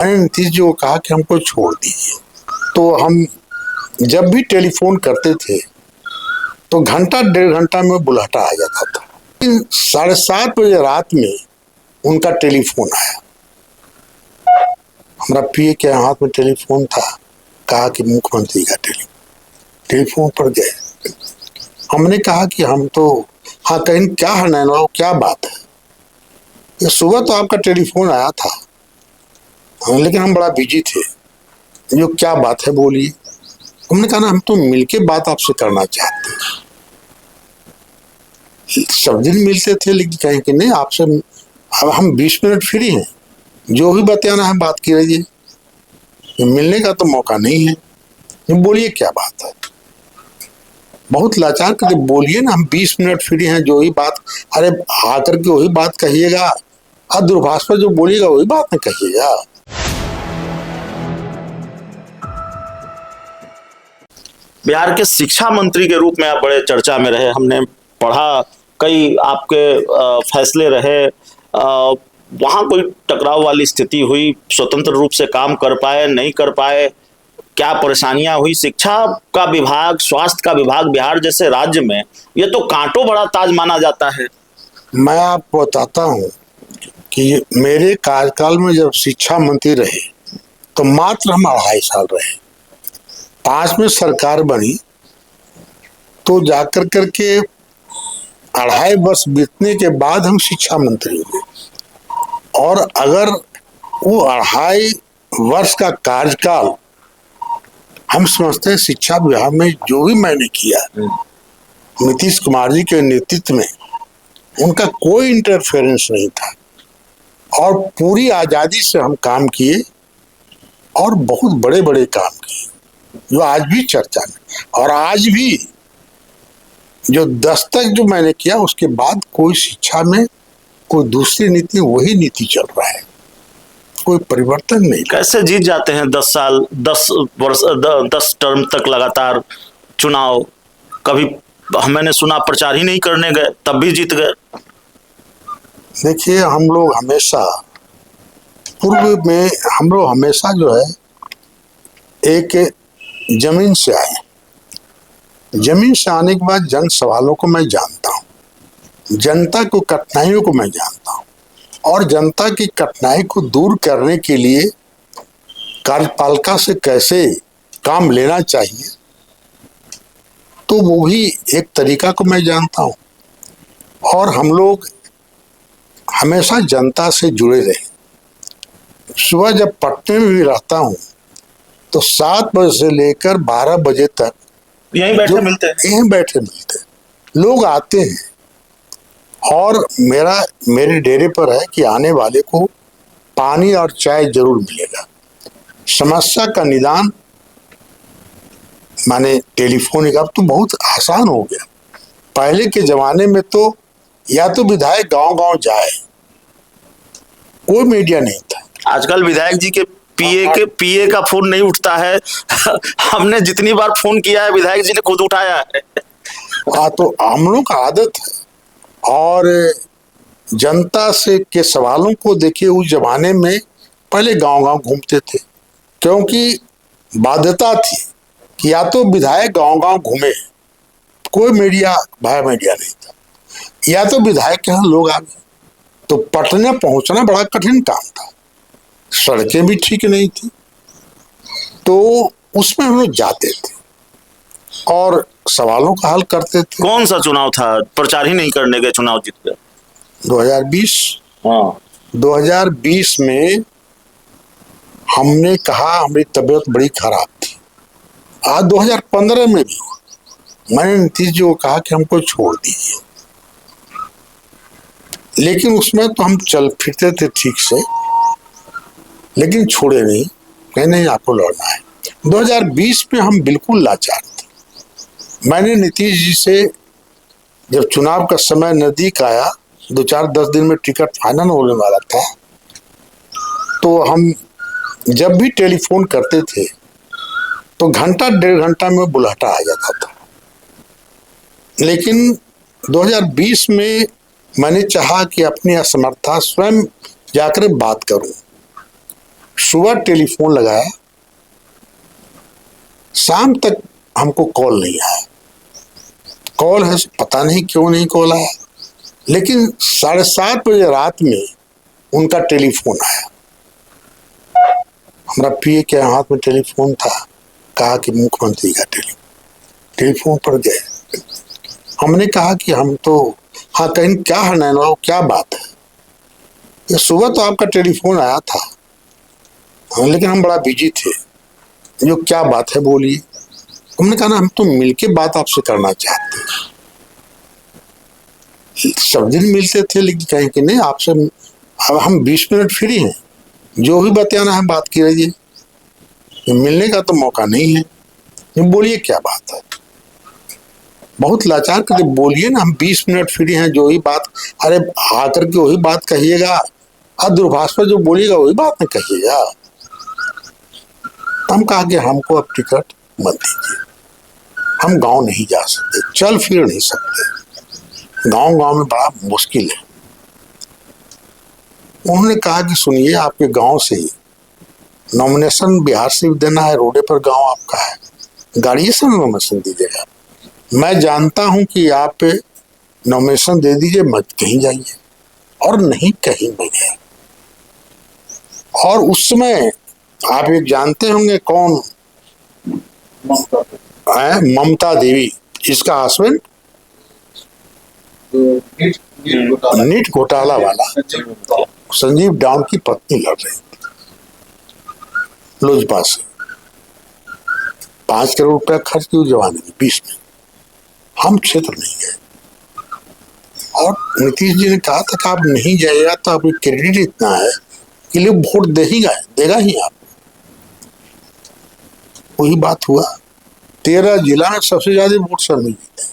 मैंने नीतीश जी को कहा कि हमको छोड़ दीजिए। तो हम जब भी टेलीफोन करते थे तो घंटा डेढ़ घंटा में बुलाहटा आ जाता था। 7:30 बजे रात में उनका टेलीफोन आया। हमारा पीए के हाथ में टेलीफोन था। कहा कि मुख्यमंत्री का टेलीफोन पर गए। हमने कहा कि हम तो हाँ कहीं क्या है नैना, क्या बात है? ये सुबह तो आपका टेलीफोन आया था, लेकिन हम बड़ा बिजी थे। जो क्या बात है बोलिए। हमने कहा ना हम तो मिलके बात आपसे करना चाहते हैं। सब दिन मिलते थे, लेकिन कहें कि नहीं आपसे अब हम 20 मिनट फ्री हैं, जो भी बताना है बात की रहिए, मिलने का तो मौका नहीं है। बोलिए क्या बात है? बहुत लाचार करते बोलिए ना, हम 20 मिनट फ्री हैं, जो ही बात, अरे आकर के वही बात कहिएगा, और दूरभाष पर जो बोलिएगा वही बात न कहिएगा। बिहार के शिक्षा मंत्री के रूप में आप बड़े चर्चा में रहे। हमने पढ़ा कई आपके फैसले रहे, वहाँ कोई टकराव वाली स्थिति हुई, स्वतंत्र रूप से काम कर पाए नहीं कर पाए, क्या परेशानियां हुई? शिक्षा का विभाग, स्वास्थ्य का विभाग बिहार जैसे राज्य में ये तो कांटों बड़ा ताज माना जाता है। मैं आपको बताता हूँ कि मेरे कार्यकाल में जब शिक्षा मंत्री रहे तो मात्र हम 2.5 साल रहे। 5 में सरकार बनी तो जाकर करके 2.5 वर्ष बीतने के बाद हम शिक्षा मंत्री हुए। और अगर वो 2.5 वर्ष का कार्यकाल हम समझते हैं शिक्षा विभाग में जो भी मैंने किया, नीतीश कुमार जी के नेतृत्व में उनका कोई इंटरफेरेंस नहीं था और पूरी आजादी से हम काम किए और बहुत बड़े बड़े काम किए जो आज भी चर्चा में। और आज भी जो दस्तक जो मैंने किया उसके बाद कोई शिक्षा में कोई दूसरी नीति, वही नीति चल रहा है, कोई परिवर्तन नहीं। कैसे जीत जाते हैं 10 साल, 10 वर्ष, 10 टर्म तक लगातार चुनाव? कभी मैंने सुना प्रचार ही नहीं करने गए तब भी जीत गए। देखिए हम लोग हमेशा पूर्व में हम लोग हमेशा जो है एक जमीन से आए। जमीन से आने के बाद जन सवालों को मैं जानता हूँ, जनता को कठिनाइयों को मैं जानता हूँ, और जनता की कठिनाई को दूर करने के लिए कार्यपालिका से कैसे काम लेना चाहिए, तो वो भी एक तरीका को मैं जानता हूँ। और हम लोग हमेशा जनता से जुड़े रहे। सुबह जब पटने में भी रहता हूँ तो 7 बजे से लेकर 12 बजे तक यहीं बैठे मिलते हैं। यहीं बैठे मिलते हैं, लोग आते हैं। और मेरे डेरे पर है कि आने वाले को पानी और चाय जरूर मिलेगा। समस्या का निदान माने टेलीफोनिक अब तो बहुत आसान हो गया। पहले के जमाने में तो या तो विधायक गांव-गांव जाए, कोई मीडिया नहीं था। आजकल विधायक जी के पीए का फोन नहीं उठता है। हमने जितनी बार फोन किया है विधायक जी ने खुद उठाया है। तो हम लोग का आदत है। और जनता से के सवालों को देखिए, उस जमाने में पहले गांव-गांव घूमते थे, क्योंकि बाध्यता थी कि या तो विधायक गांव-गांव घूमे, कोई मीडिया नहीं था, या तो विधायक के यहाँ लोग आ गए। तो पटना पहुंचना बड़ा कठिन काम था, सड़कें भी ठीक नहीं थी, तो उसमें हम लोग जाते थे और सवालों का हल करते थे। कौन सा चुनाव था? प्रचार ही नहीं करने गए, चुनाव जीत गए। 2020। हाँ, 2020 में हमने कहा हमारी तबीयत बड़ी खराब थी। आज 2015 में भी मैंने नीतीश जी को कहा कि हमको छोड़ दीजिए, लेकिन उसमें तो हम चल फिरते थे ठीक से, लेकिन छोड़े नहीं, कहीं नहीं आपको लड़ना है। 2020 में हम बिल्कुल लाचार थे। मैंने नीतीश जी से जब चुनाव का समय नजदीक आया, 2-4-10 दिन में टिकट फाइनल होने वाला था, तो हम जब भी टेलीफोन करते थे तो घंटा डेढ़ घंटा में बुलाहटा आ जाता था। लेकिन 2020 में मैंने चाहा कि अपनी असमर्थता स्वयं जाकर बात करूं। सुबह टेलीफोन लगाया, शाम तक हमको कॉल नहीं आया। कॉल है, पता नहीं क्यों नहीं कॉल आया, लेकिन 7:30 बजे रात में उनका टेलीफोन आया। हमारा पीए के हाथ में टेलीफोन था, कहा कि मुख्यमंत्री का टेलीफोन पर गए। हमने कहा कि हम तो, हाँ कहीं क्या है नैन बाबू, क्या बात है? ये सुबह तो आपका टेलीफोन आया था, हाँ, लेकिन हम बड़ा बिजी थे, जो क्या बात है बोलिए। हमने कहा ना, हम तो मिलके बात आपसे करना चाहते हैं, सब दिन मिलते थे, लेकिन कहीं कि नहीं आपसे अब हम 20 मिनट फ्री हैं, जो भी बताना है बात की रहिए, मिलने का तो मौका नहीं है। बोलिए क्या बात है? बहुत लाचार करके बोलिए ना, हम 20 मिनट फ्री हैं, जो ही बात, अरे आकर के वही बात कहिएगा, और दूरभाष पर जो बोलिएगा वही बात न कहिएगा। हम कहा कि हमको अब टिकट मत दीजिए, हम गांव नहीं जा सकते, चल फिर नहीं सकते, गांव में बड़ा मुश्किल है। उन्होंने कहा कि सुनिए, आपके गांव से ही नॉमिनेशन बिहार से भी देना है, रोडे पर गांव आपका है, गाड़ी से नॉमिनेशन दीजिएगा। मैं जानता हूं कि आप पे नॉमिनेशन दे दीजिए, मत कहीं जाइए, और नहीं कहीं मैं गया। और उस समय आप ये जानते होंगे कौन है? ममता देवी, इसका हस्बैंड नीट घोटाला वाला संजीव डाउन की पत्नी लड़ रही थी लोजपा से। 5 करोड़ रुपया खर्च की जवानी में 20 में। हम क्षेत्र नहीं गए, और नीतीश जी ने कहा था कि आप नहीं जाइएगा तो आपकी क्रेडिट इतना है कि लोग वोट देगा ही आप। वही बात हुआ, 13 जिला में सबसे ज्यादा वोट सर नहीं जीते।